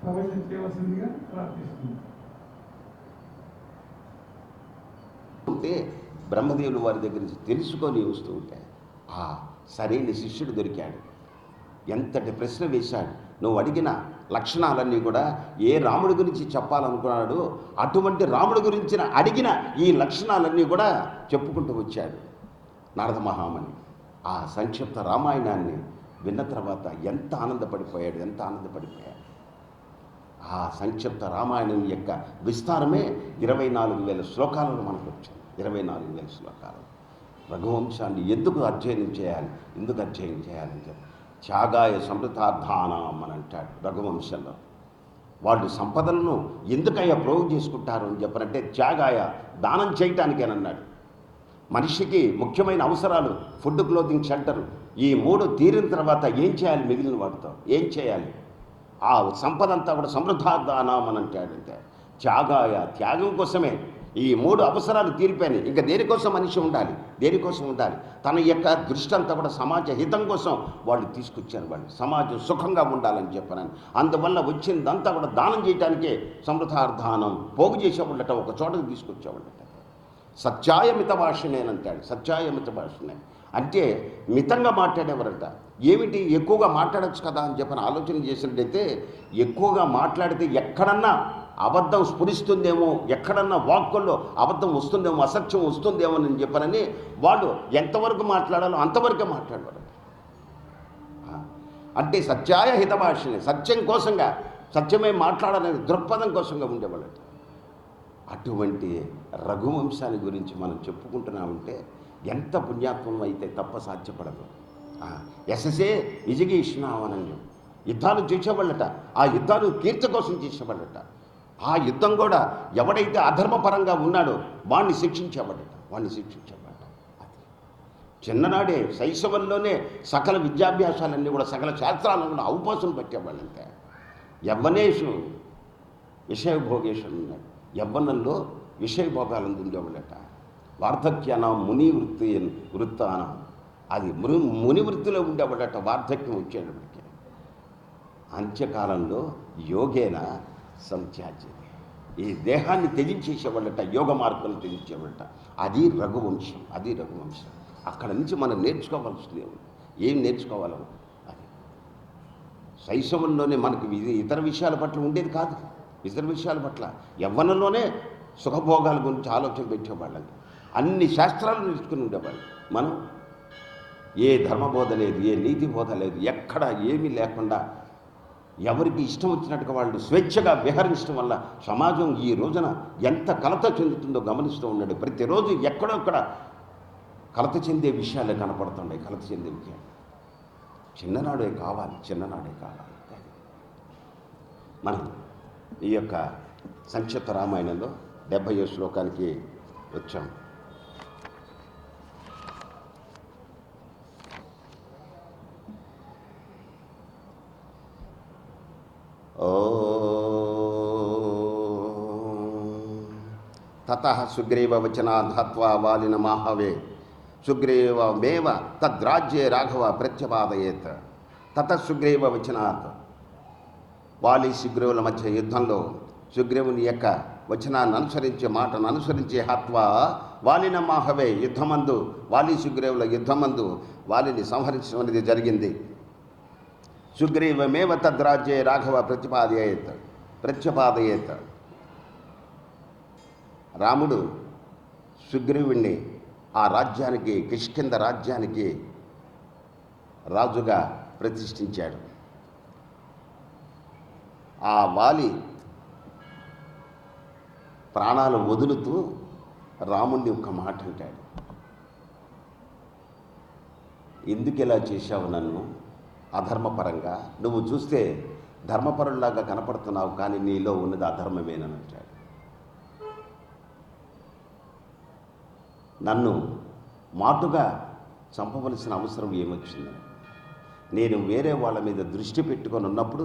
ప్రవచనం చేయవలసిందిగా ప్రార్థిస్తున్నాను. ఉంటే బ్రహ్మదేవుడు వారి దగ్గర నుంచి తెలుసుకొని వస్తూ ఉంటే సరైన శిష్యుడు దొరికాడు. ఎంతటి ప్రశ్న వేశాడు. నువ్వు అడిగిన లక్షణాలన్నీ కూడా ఏ రాముడి గురించి చెప్పాలనుకున్నాడు అటువంటి రాముడి గురించి అడిగిన ఈ లక్షణాలన్నీ కూడా చెప్పుకుంటూ వచ్చాడు నారద మహాముని. ఆ సంక్షిప్త రామాయణాన్ని విన్న తర్వాత ఎంత ఆనందపడిపోయాడు. ఆ సంక్షిప్త రామాయణం యొక్క విస్తారమే 24,000 శ్లోకాలలో మనకు వచ్చింది. 24,000 శ్లోకాలు. రఘువంశాన్ని ఎందుకు అధ్యయనం చేయాలని చెప్పి త్యాగాయ సమృతార్థానం అని అంటాడు రఘువంశంలో. వాళ్ళు సంపదలను ఎందుకయ్యా ప్రోగు చేసుకుంటారు అని చెప్పనంటే త్యాగాయ దానం చేయటానికేనన్నాడు. మనిషికి ముఖ్యమైన అవసరాలు ఫుడ్, క్లోతింగ్, షెల్టర్ ఈ 3 తీరిన తర్వాత ఏం చేయాలి? మిగిలిన వాటితో ఏం చేయాలి? ఆ సంపద అంతా కూడా సమృద్ధాదానం అని అంటాడంటే త్యాగం కోసమే ఈ 3 అవసరాలు తీరిపోయినాయి. ఇంకా దేనికోసం మనిషి ఉండాలి? తన యొక్క దృష్టి అంతా కూడా సమాజ హితం కోసం వాళ్ళు తీసుకొచ్చారు. వాళ్ళు సమాజం సుఖంగా ఉండాలని చెప్పాను. అందువల్ల వచ్చిందంతా కూడా దానం చేయడానికే సమృద్ధార్థానం పోగు చేసేవాళ్ళట, ఒక చోటకు తీసుకొచ్చేవాళ్ళట. సత్యాయమిత భాషనేనంటాడు. సత్యాయమిత భాషనే అంటే మితంగా మాట్లాడేవారంట. ఏమిటి ఎక్కువగా మాట్లాడచ్చు కదా అని చెప్పని ఆలోచన చేసినట్టయితే ఎక్కువగా మాట్లాడితే ఎక్కడన్నా అబద్ధం స్ఫురిస్తుందేమో, ఎక్కడన్నా వాక్కుల్లో అబద్ధం వస్తుందేమో, అసత్యం వస్తుందేమో అని చెప్పనని వాళ్ళు ఎంతవరకు మాట్లాడాలో అంతవరకే మాట్లాడేవారు. అంటే సత్యాయ హితభాషనే, సత్యం కోసంగా, సత్యమే మాట్లాడాలనే దృక్పథం కోసంగా ఉండేవాళ్ళట. అటువంటి రఘువంశాన్ని గురించి మనం చెప్పుకుంటున్నామంటే ఎంత పుణ్యాత్మం అయితే తప్ప సాధ్యపడదు. యశసే విజగీష్ణావనంగా యుద్ధాలు చేసేవాళ్ళట. ఆ యుద్ధాలు కీర్తి కోసం చేసేవాళ్ళట. ఆ యుద్ధం కూడా ఎవడైతే అధర్మపరంగా ఉన్నాడో వాణ్ణి శిక్షించేవాడట. చిన్ననాడే శైశవంలోనే సకల విద్యాభ్యాసాలన్నీ కూడా, సకల శాస్త్రాలను కూడా ఔపాసం పెట్టేవాళ్ళంతే. యవ్వనేషు విషయభోగేశ్వరు ఉన్నాడు. యవ్వనంలో విషయభోగాలను ఉండేవాళ్ళట. వార్ధక్యాన ముని వృత్తాన అది ముని వృత్తిలో ఉండేవాడట. వార్ధక్యం వచ్చేటప్పటికి అంత్యకాలంలో యోగేన సంత్యాజ్యతే, ఈ దేహాన్ని త్యజించేసేవాళ్ళట, యోగ మార్గాలు త్యజించేవాళ్ళట. అది రఘువంశం. అక్కడ నుంచి మనం నేర్చుకోవాల్సింది ఏం నేర్చుకోవాలో అది శైశవంలోనే మనకు ఇతర విషయాల పట్ల ఉండేది కాదు. ఇతర విషయాల పట్ల యవ్వనంలోనే సుఖభోగాల గురించి ఆలోచన పెట్టేవాళ్ళం. అన్ని శాస్త్రాలు నేర్చుకుని ఉండేవాళ్ళు. మనం ఏ ధర్మబోధ లేదు, ఏ నీతి బోధ లేదు, ఎక్కడ ఏమీ లేకుండా ఎవరికి ఇష్టం వచ్చినట్టుగా వాళ్ళు స్వేచ్ఛగా విహరించడం వల్ల సమాజం ఈ రోజున ఎంత కలత చెందుతుందో గమనిస్తూ ఉన్నాడు. ప్రతిరోజు ఎక్కడొక్కడ కలత చెందే విషయాలే కనపడుతున్నాయి. చిన్ననాడే కావాలి. మనం ఈ యొక్క సంక్షిప్త రామాయణంలో 70వ శ్లోకానికి వచ్చాం. తతః సుగ్రీవ వచనాద్ హత్వా వాలిన మాహవే సుగ్రీవమేవ తద్రాజ్యే రాఘవ ప్రత్యపాదయేత్. తతః సుగ్రీవ వచనాత్, వాలి సుగ్రీవుల మధ్య యుద్ధంలో సుగ్రీవుని యొక్క వచనాన్ని అనుసరించి, మాటను అనుసరించి హత్వా వాలిన మాహవే, యుద్ధమందు వాలి సుగ్రీవుల యుద్ధమందు వాలిని సంహరించడం అనేది జరిగింది. సుగ్రీవమేవ తద్రాజ్యే రాఘవ ప్రత్యపాదయేత్. రాముడు సుగ్రీవుణ్ణి ఆ రాజ్యానికి, కిష్కింధ రాజ్యానికి రాజుగా ప్రతిష్ఠించాడు. ఆ వాలి ప్రాణాలు వదులుతూ రాముణ్ణి ఒక్క మాట అంటాడు, ఎందుకు ఇలా చేశావు నన్ను అధర్మపరంగా? నువ్వు చూస్తే ధర్మపరుల్లాగా కనపడుతున్నావు, కానీ నీలో ఉన్నది అధర్మమేనని అంటాడు. నన్ను మాటుగా చంపవలసిన అవసరం ఏమొచ్చింది? నేను వేరే వాళ్ళ మీద దృష్టి పెట్టుకొని ఉన్నప్పుడు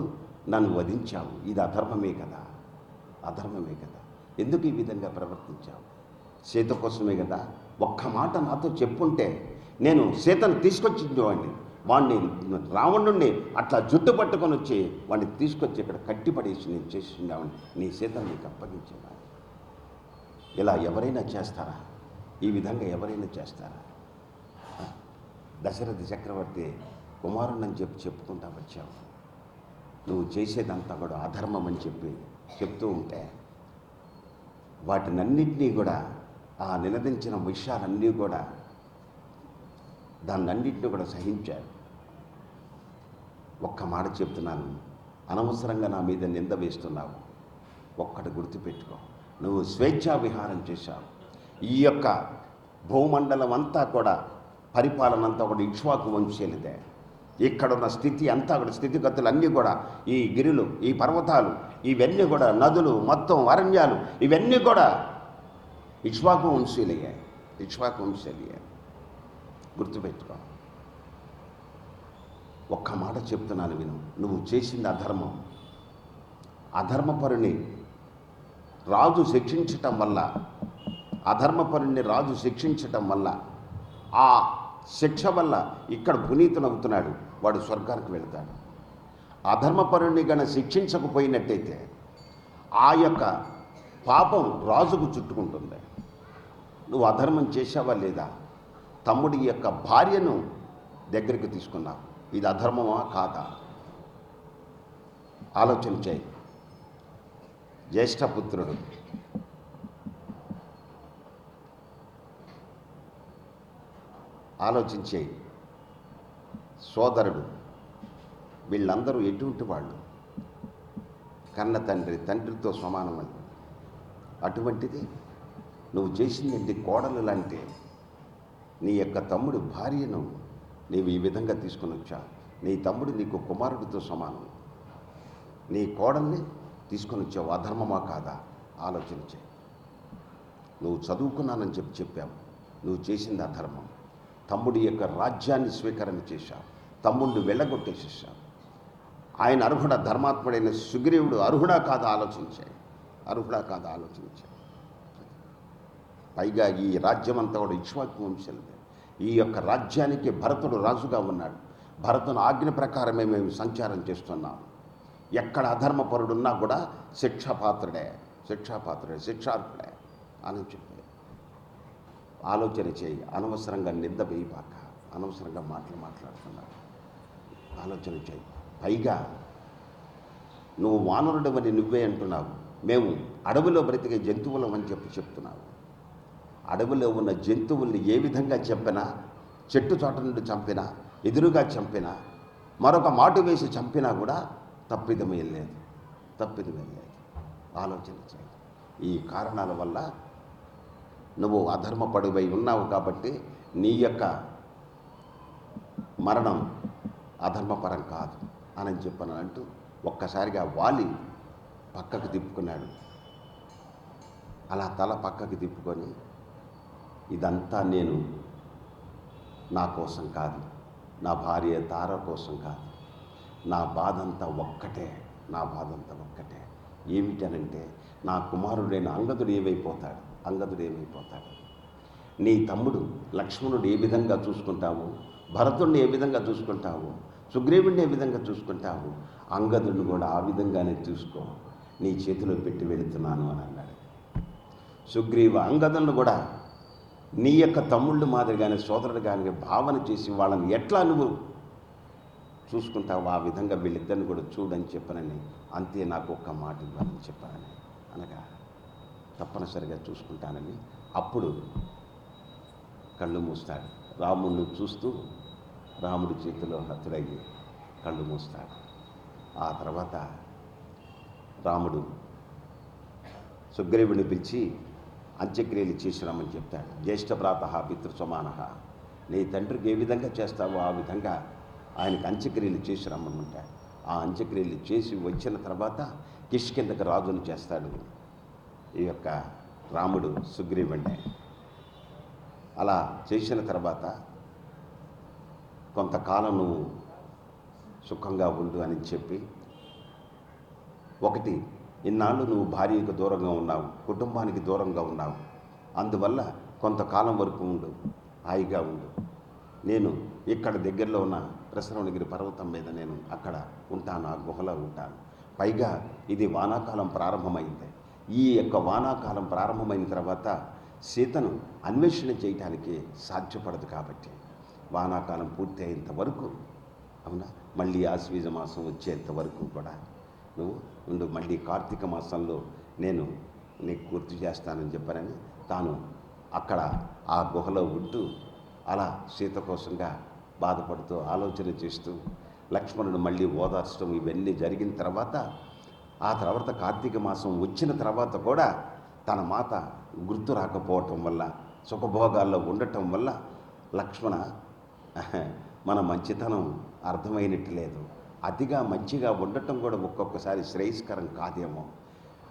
నన్ను వధించావు. ఇది అధర్మమే కదా. ఎందుకు ఈ విధంగా ప్రవర్తించావు? సీత కోసమే కదా. ఒక్క మాట నాతో చెప్పుంటే నేను సీతను తీసుకొచ్చిండేవాడిని. వాడిని రావణుణ్ణి అట్లా జుట్టు పట్టుకొని వచ్చి వాడిని తీసుకొచ్చి ఇక్కడ కట్టిపడేసి నేను చేసిందామని నీ సీతను నీకు అప్పగించేవాడు. ఇలా ఎవరైనా చేస్తారా? ఈ విధంగా ఎవరైనా చేస్తారా? దశరథ చక్రవర్తి కుమారుణ్ణని చెప్పుకుంటా వచ్చావు. నువ్వు చేసేదంతా కూడా అధర్మం అని చెప్తూ ఉంటే వాటినన్నింటినీ కూడా ఆ నినదించిన విషయాలన్నీ కూడా దాన్నన్నింటినీ కూడా సహించారు. ఒక్క మాట చెప్తున్నాను, అనవసరంగా నా మీద నింద వేస్తున్నావు. ఒక్కటి గుర్తుపెట్టుకో, నువ్వు స్వేచ్ఛా విహారం చేశావు. ఈ యొక్క భూమండలం అంతా కూడా పరిపాలన అంతా కూడా ఇక్ష్వాకు వంశీయులదే. ఇక్కడున్న స్థితి అంతా కూడా స్థితిగతులు అన్నీ కూడా ఈ గిరులు, ఈ పర్వతాలు, ఇవన్నీ కూడా నదులు, మొత్తం అరణ్యాలు ఇవన్నీ కూడా ఇక్ష్వాకు వంశీయులయ్యాయి. ఇక్ష్వాకు వంశీయులయ్యాయి. గుర్తుపెట్టుకో. ఒక్క మాట చెప్తున్నాను విను, నువ్వు చేసింది అధర్మం. అధర్మపరుని రాజు శిక్షించటం వల్ల, అధర్మపరుని రాజు శిక్షించటం వల్ల, ఆ శిక్ష వల్ల ఇక్కడ పునీతునవుతున్నాడు, వాడు స్వర్గానికి వెళతాడు. అధర్మపరుని గన శిక్షించకపోయినట్టయితే ఆ యొక్క పాపం రాజుకు చుట్టుకుంటుంది. నువ్వు అధర్మం చేశావా లేదా? తమ్ముడి యొక్క భార్యను దగ్గరికి తీసుకున్నావు. ఇది అధర్మమా కాదా? ఆలోచన చేయి. జ్యేష్ఠపుత్రుడు, ఆలోచించే సోదరుడు, వీళ్ళందరూ ఎటువంటి వాళ్ళు? కన్న తండ్రి, తండ్రితో సమానమని. అటువంటిది నువ్వు చేసింది కోడలు లాంటి నీ యొక్క తమ్ముడు భార్యను నీవు ఈ విధంగా తీసుకుని వచ్చావు. నీ తమ్ముడు నీకు కుమారుడితో సమానం. నీ కోడల్ని తీసుకొని వచ్చావు. అధర్మమా కాదా? ఆలోచన చేయి. నువ్వు చదువుకున్నానని చెప్పావు, నువ్వు చేసింది అధర్మం. తమ్ముడి యొక్క రాజ్యాన్ని స్వీకరణ చేశావు. తమ్ముడిని వెళ్ళగొట్టేసేసావు. ఆయన అర్హుడ, ధర్మాత్ముడైన సుగ్రీవుడు అర్హుడా కాదా? ఆలోచించాయి. అర్హుడా కాదా? ఆలోచించాయి. పైగా ఈ రాజ్యం అంతా కూడా ఇక్ష్వాకు వంశీయులదే. ఈ యొక్క రాజ్యానికి భరతుడు రాజుగా ఉన్నాడు. భరతుని ఆజ్ఞ ప్రకారమే మేము సంచారం చేస్తున్నాం. ఎక్కడ అధర్మపరుడున్నా కూడా శిక్షాపాత్రుడే, శిక్షార్హుడే అని చెప్పి ఆలోచన చేయి. అనవసరంగా నింద వేయబాక, అనవసరంగా మాట్లాడుతున్నావు. ఆలోచన చేయి. పైగా నువ్వు వానరుడవని నువ్వే అంటున్నావు. మేము అడవిలో బ్రతికే జంతువులం అని చెప్తున్నావు. అడవిలో ఉన్న జంతువుల్ని ఏ విధంగా చంపినా, చెట్టు చోట నుండి చంపినా, ఎదురుగా చంపినా, మరొక మాటు వేసి చంపినా కూడా తప్పిదమే లేదు. ఆలోచన చేయి. ఈ కారణాల వల్ల నువ్వు అధర్మపడువై ఉన్నావు కాబట్టి నీ యొక్క మరణం అధర్మపరం కాదు అని చెప్పనంటూ ఒక్కసారిగా వాలి పక్కకు తిప్పుకున్నాడు. అలా తల పక్కకు తిప్పుకొని, ఇదంతా నేను నా కోసం కాదు, నా భార్య తార కోసం కాదు, నా బాధంతా ఒక్కటే. ఏమిటనంటే నా కుమారుడైన అంగదుడు ఏమైపోతాడు? నీ తమ్ముడు లక్ష్మణుడు ఏ విధంగా చూసుకుంటావు, భరతుడిని ఏ విధంగా చూసుకుంటావు, సుగ్రీవుడిని ఏ విధంగా చూసుకుంటావు, అంగదుడిని కూడా ఆ విధంగానే చూసుకో. నీ చేతిలో పెట్టి వెళుతున్నాను అని అన్నాడు. సుగ్రీవ అంగదులను కూడా నీ యొక్క తమ్ముళ్ళు మాదిరిగానే, సోదరుడు కానీ భావన చేసి వాళ్ళని ఎట్లా నువ్వు చూసుకుంటావు ఆ విధంగా వీళ్ళిద్దరిని కూడా చూడని చెప్పనని, అంతే నాకు ఒక్క మాట ఇవ్వాలని చెప్పానని అనగా తప్పనిసరిగా చూసుకుంటానని అప్పుడు కళ్ళు మూస్తాడు. రాముడిని చూస్తూ రాముడి చేతిలో హతుడయ్యి కళ్ళు మూస్తాడు. ఆ తర్వాత రాముడు సుగ్రీవుని పిలిచి అంత్యక్రియలు చేసినామని చెప్తాడు. జ్యేష్ఠభ్రాత పితృసమాన, నీ తండ్రికి ఏ విధంగా చేస్తావో ఆ విధంగా ఆయనకు అంత్యక్రియలు చేసి రమ్మనుంటాడు. ఆ అంత్యక్రియలు చేసి వచ్చిన తర్వాత కిష్కిందకు రాజును చేస్తాడు ఈ యొక్క రాముడు సుగ్రీవుణ్ణి. అలా చేసిన తర్వాత కొంతకాలం నువ్వు సుఖంగా ఉండు అని చెప్పి, ఒకటి, ఇన్నాళ్ళు నువ్వు భార్యకు దూరంగా ఉన్నావు, కుటుంబానికి దూరంగా ఉన్నావు, అందువల్ల కొంతకాలం వరకు ఉండు, హాయిగా ఉండు. నేను ఇక్కడ దగ్గరలో ఉన్న ప్రసరవణగిరి పర్వతం మీద నేను అక్కడ ఉంటాను, ఆ గుహలో ఉంటాను. పైగా ఇది వానాకాలం ప్రారంభమైంది. ఈ యొక్క వానాకాలం ప్రారంభమైన తర్వాత సీతను అన్వేషణ చేయటానికి సాధ్యపడదు. కాబట్టి వానాకాలం పూర్తి అయ్యేంత వరకు, అవునా, మళ్ళీ ఆశ్వీజ మాసం వచ్చేంత వరకు కూడా నువ్వు ఉండు, మళ్ళీ కార్తీక మాసంలో నేను నీకు గుర్తు చేస్తానని చెప్పానని తాను అక్కడ ఆ గుహలో ఉంటూ అలా సీత కోసంగా బాధపడుతూ ఆలోచన చేస్తూ లక్ష్మణుడు మళ్ళీ ఓదార్చడం ఇవన్నీ జరిగిన తర్వాత, ఆ తర్వాత కార్తీక మాసం వచ్చిన తర్వాత కూడా తన మాత గుర్తు రాకపోవటం వల్ల, సుఖభోగాల్లో ఉండటం వల్ల లక్ష్మణ మన మంచితనం అర్థమైనట్టు లేదు. అతిగా మంచిగా ఉండటం కూడా ఒక్కొక్కసారి శ్రేయస్కరం కాదేమో,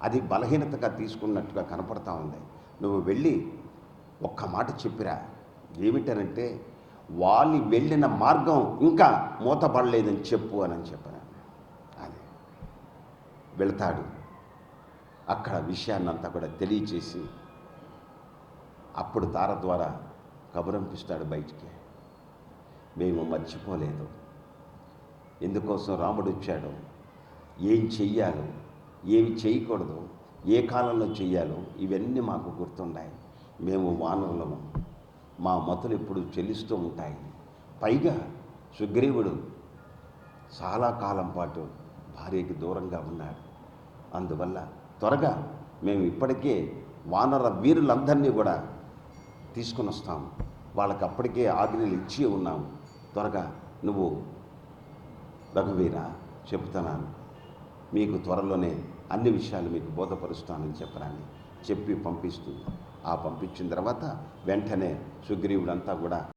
అది బలహీనతగా తీసుకున్నట్టుగా కనపడతా ఉంది. నువ్వు వెళ్ళి ఒక్క మాట చెప్పిరా, ఏమిటనంటే వాళ్ళు వెళ్ళిన మార్గం ఇంకా మూతపడలేదని చెప్పు అని చెప్పాను. అది వెళ్తాడు, అక్కడ విషయాన్నంతా కూడా తెలియచేసి అప్పుడు తార ద్వారా కబురంపిస్తాడు బయటికి. మేము మర్చిపోలేదు ఎందుకోసం రాముడు వచ్చాడు, ఏం చెయ్యాలో, ఏమి చేయకూడదు, ఏ కాలంలో చెయ్యాలో ఇవన్నీ మాకు గుర్తున్నాయి. మేము వానరులము, మా మతులు ఎప్పుడు చెల్లిస్తూ ఉంటాయి. పైగా సుగ్రీవుడు చాలా కాలం పాటు భార్యకి దూరంగా ఉన్నాడు. అందువల్ల త్వరగా మేము ఇప్పటికే వానర వీరులందరినీ కూడా తీసుకుని వస్తాము. వాళ్ళకి అప్పటికే ఆజ్ఞలు ఇచ్చి ఉన్నాము. త్వరగా నువ్వు రఘువీర చెప్తున్నాను, మీకు త్వరలోనే అన్ని విషయాలు మీకు బోధపరుస్తానని చెప్పరాని చెప్పి పంపిస్తుంది. ఆ పంపించిన తర్వాత వెంటనే సుగ్రీవుడంతా కూడా